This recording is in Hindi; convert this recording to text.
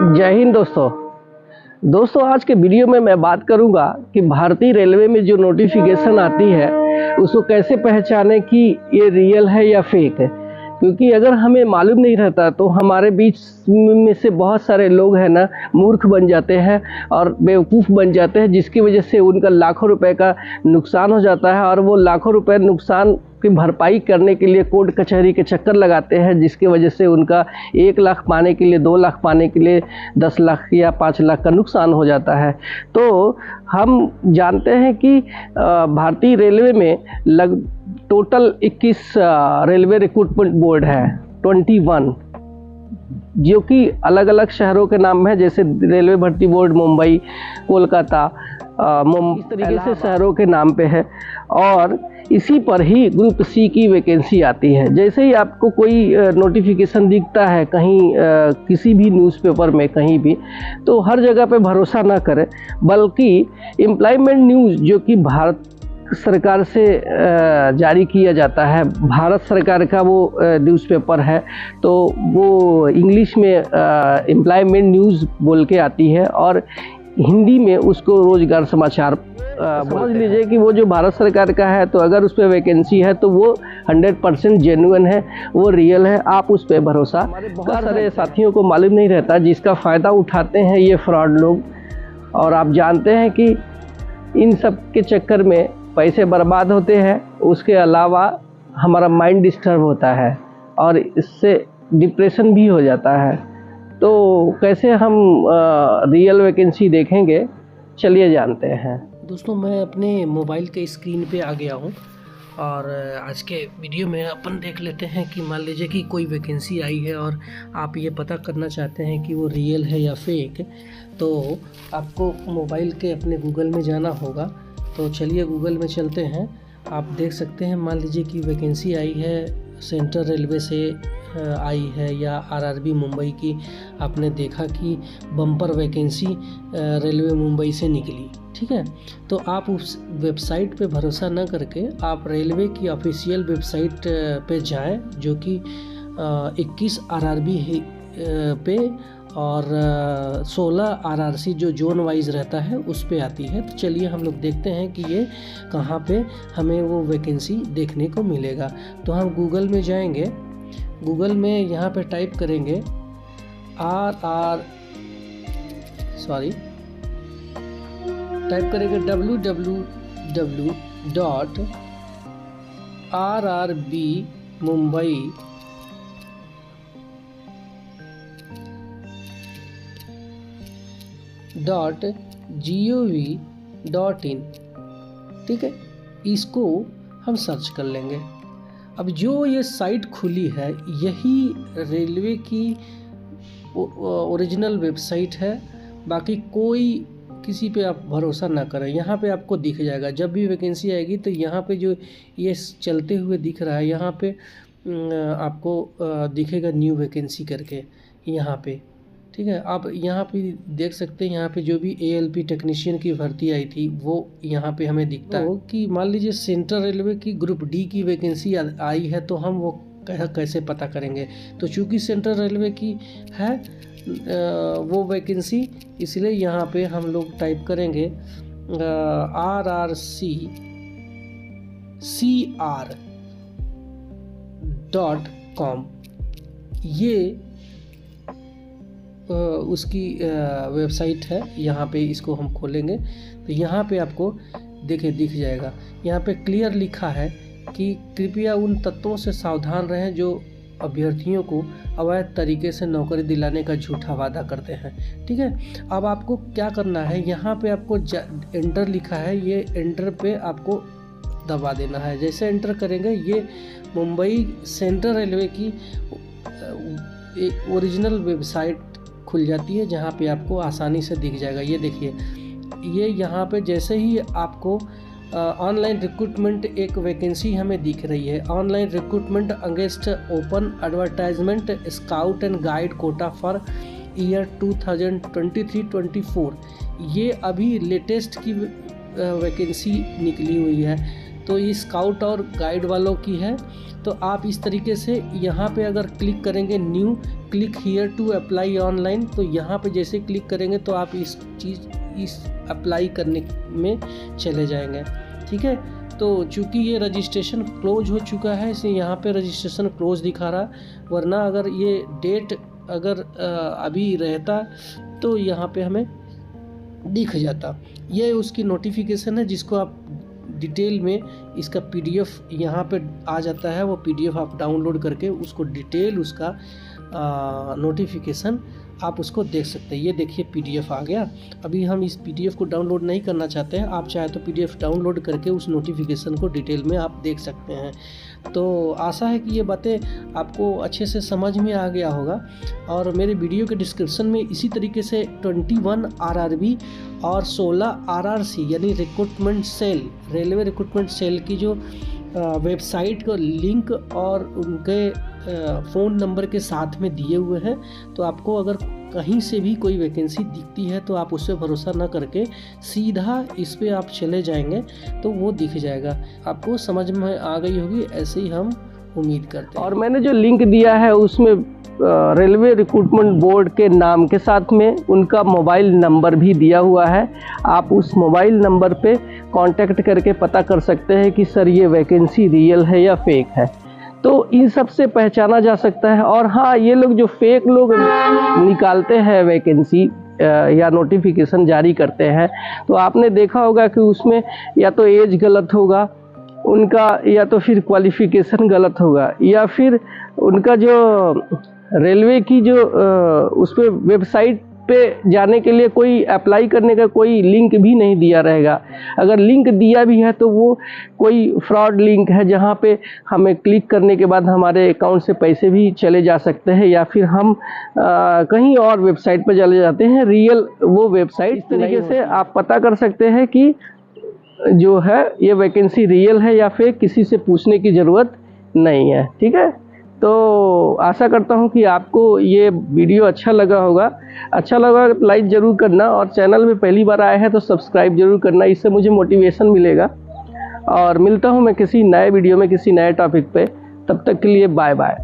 जय हिंद दोस्तों आज के वीडियो में मैं बात करूंगा कि भारतीय रेलवे में जो नोटिफिकेशन आती है उसको कैसे पहचाने कि ये रियल है या फेक है। क्योंकि अगर हमें मालूम नहीं रहता तो हमारे बीच में से बहुत सारे लोग हैं ना मूर्ख बन जाते हैं और बेवकूफ़ बन जाते हैं, जिसकी वजह से उनका लाखों रुपए का नुकसान हो जाता है और वो लाखों रुपए नुकसान की भरपाई करने के लिए कोर्ट कचहरी के चक्कर लगाते हैं, जिसकी वजह से उनका 1 लाख पाने के लिए 2 लाख पाने के लिए 10 लाख या 5 लाख का नुकसान हो जाता है। तो हम जानते हैं कि भारतीय रेलवे में टोटल 21 रेलवे रिक्रूटमेंट बोर्ड है, 21, जो कि अलग अलग शहरों के नाम है, जैसे रेलवे भर्ती बोर्ड मुंबई, कोलकाता, इस तरीके से शहरों के नाम पे है। और इसी पर ही ग्रुप सी की वैकेंसी आती है। जैसे ही आपको कोई नोटिफिकेशन दिखता है कहीं किसी भी न्यूज़पेपर में कहीं भी, तो हर जगह पे भरोसा ना करें, बल्कि एम्प्लॉयमेंट न्यूज़ जो कि भारत सरकार से जारी किया जाता है, भारत सरकार का वो न्यूज़पेपर है, तो वो इंग्लिश में एम्प्लॉयमेंट न्यूज़ बोल के आती है और हिंदी में उसको रोजगार समाचार समझ लीजिए कि वो जो भारत सरकार का है, तो अगर उस पर वैकेंसी है तो वो 100% जेन्युइन है, वो रियल है, आप उस पर भरोसा। हमारे बहुत सारे साथियों को मालूम नहीं रहता, जिसका फ़ायदा उठाते हैं ये फ्रॉड लोग। और आप जानते हैं कि इन सब के चक्कर में पैसे बर्बाद होते हैं, उसके अलावा हमारा माइंड डिस्टर्ब होता है और इससे डिप्रेशन भी हो जाता है। तो कैसे हम रियल वैकेंसी देखेंगे, चलिए जानते हैं। दोस्तों, मैं अपने मोबाइल के स्क्रीन पे आ गया हूँ और आज के वीडियो में अपन देख लेते हैं कि मान लीजिए कि कोई वैकेंसी आई है और आप ये पता करना चाहते हैं कि वो रियल है या फेक, तो आपको मोबाइल के अपने गूगल में जाना होगा। तो चलिए गूगल में चलते हैं। आप देख सकते हैं, मान लीजिए कि वैकेंसी आई है, सेंट्रल रेलवे से आई है या आरआरबी मुंबई की, आपने देखा कि बम्पर वैकेंसी रेलवे मुंबई से निकली, ठीक है। तो आप उस वेबसाइट पे भरोसा न करके आप रेलवे की ऑफिशियल वेबसाइट पे जाएं, जो कि 21 आरआरबी पे और 16 आरआरसी जो जोन वाइज रहता है उस पे आती है। तो चलिए हम लोग देखते हैं कि ये कहाँ पे हमें वो वैकेंसी देखने को मिलेगा। तो हम गूगल में जाएंगे, गूगल में यहाँ पे टाइप करेंगे टाइप करेंगे www.rrbmumbai.gov.in, ठीक है। इसको हम सर्च कर लेंगे। अब जो ये साइट खुली है, यही रेलवे की ओरिजिनल वेबसाइट है। बाकी कोई किसी पे आप भरोसा ना करें। यहाँ पे आपको दिख जाएगा, जब भी वैकेंसी आएगी तो यहाँ पे जो ये चलते हुए दिख रहा है, यहाँ पे आपको दिखेगा न्यू वैकेंसी करके यहाँ पे, ठीक है। आप यहाँ पे देख सकते हैं, यहाँ पे जो भी ALP टेक्नीशियन की भर्ती आई थी वो यहाँ पे हमें दिखता है कि मान लीजिए सेंट्रल रेलवे की ग्रुप D की वैकेंसी आई है, तो हम वो कैसे पता करेंगे। तो चूँकि सेंट्रल रेलवे की है वो वैकेंसी, इसलिए यहाँ पे हम लोग टाइप करेंगे rrccr.com। ये उसकी वेबसाइट है। यहाँ पे इसको हम खोलेंगे तो यहाँ पे आपको देखिए दिख जाएगा। यहाँ पे क्लियर लिखा है कि कृपया उन तत्वों से सावधान रहें जो अभ्यर्थियों को अवैध तरीके से नौकरी दिलाने का झूठा वादा करते हैं, ठीक है। अब आपको क्या करना है, यहाँ पे आपको एंटर लिखा है, ये एंटर पे आपको दबा देना है। जैसे एंटर करेंगे, ये मुंबई सेंट्रल रेलवे की ओरिजिनल वेबसाइट खुल जाती है, जहाँ पे आपको आसानी से दिख जाएगा। ये देखिए, ये यहाँ पे जैसे ही आपको ऑनलाइन रिक्रूटमेंट एक वैकेंसी हमें दिख रही है, online recruitment against open advertisement scout and guide Kota for year 2023-24। ये अभी लेटेस्ट की वैकेंसी निकली हुई है। तो ये स्काउट और गाइड वालों की है। तो आप इस तरीके से यहाँ पे अगर क्लिक करेंगे new click here to apply online, तो यहाँ पे जैसे क्लिक करेंगे तो आप इस अप्लाई करने में चले जाएंगे। ठीक है, तो चूँकि ये रजिस्ट्रेशन क्लोज हो चुका है इसलिए यहाँ पे रजिस्ट्रेशन क्लोज दिखा रहा, वरना अगर ये डेट अगर अभी रहता तो यहाँ पे हमें दिख जाता। ये उसकी नोटिफिकेशन है जिसको आप डिटेल में इसका पीडीएफ यहाँ पे आ जाता है, वो पीडीएफ आप डाउनलोड करके उसको डिटेल उसका नोटिफिकेशन आप उसको देख सकते हैं। ये देखिए पीडीएफ आ गया। अभी हम इस पीडीएफ को डाउनलोड नहीं करना चाहते हैं, आप चाहे तो पीडीएफ डाउनलोड करके उस नोटिफिकेशन को डिटेल में आप देख सकते हैं। तो आशा है कि ये बातें आपको अच्छे से समझ में आ गया होगा। और मेरे वीडियो के डिस्क्रिप्शन में इसी तरीके से 21 RRB और 16 RRC यानी recruitment cell, railway recruitment cell की जो वेबसाइट का लिंक और उनके फ़ोन नंबर के साथ में दिए हुए हैं। तो आपको अगर कहीं से भी कोई वैकेंसी दिखती है तो आप उस पर भरोसा ना करके सीधा इस पे आप चले जाएंगे तो वो दिख जाएगा। आपको समझ में आ गई होगी, ऐसे ही हम उम्मीद करते हैं। और मैंने जो लिंक दिया है उसमें रेलवे रिक्रूटमेंट बोर्ड के नाम के साथ में उनका मोबाइल नंबर भी दिया हुआ है। आप उस मोबाइल नंबर पे कांटेक्ट करके पता कर सकते हैं कि सर ये वैकेंसी रियल है या फेक है। तो इन सब से पहचाना जा सकता है। और हाँ, ये लोग जो फेक लोग निकालते हैं वैकेंसी या नोटिफिकेशन जारी करते हैं, तो आपने देखा होगा कि उसमें या तो एज गलत होगा उनका, या तो फिर क्वालिफ़िकेशन गलत होगा, या फिर उनका जो रेलवे की जो उस पर वेबसाइट पे जाने के लिए कोई अप्लाई करने का कोई लिंक भी नहीं दिया रहेगा। अगर लिंक दिया भी है तो वो कोई फ्रॉड लिंक है जहाँ पे हमें क्लिक करने के बाद हमारे अकाउंट से पैसे भी चले जा सकते हैं, या फिर हम कहीं और वेबसाइट पर चले जाते हैं, रियल वो वेबसाइट। इस तरीके से आप पता कर सकते हैं कि जो है ये वैकेंसी रियल है या फिर किसी से पूछने की ज़रूरत नहीं है। ठीक है, तो आशा करता हूँ कि आपको ये वीडियो अच्छा लगा होगा। अच्छा लगा तो लाइक ज़रूर करना, और चैनल में पहली बार आए हैं तो सब्सक्राइब ज़रूर करना, इससे मुझे मोटिवेशन मिलेगा। और मिलता हूँ मैं किसी नए वीडियो में किसी नए टॉपिक पे, तब तक के लिए बाय बाय।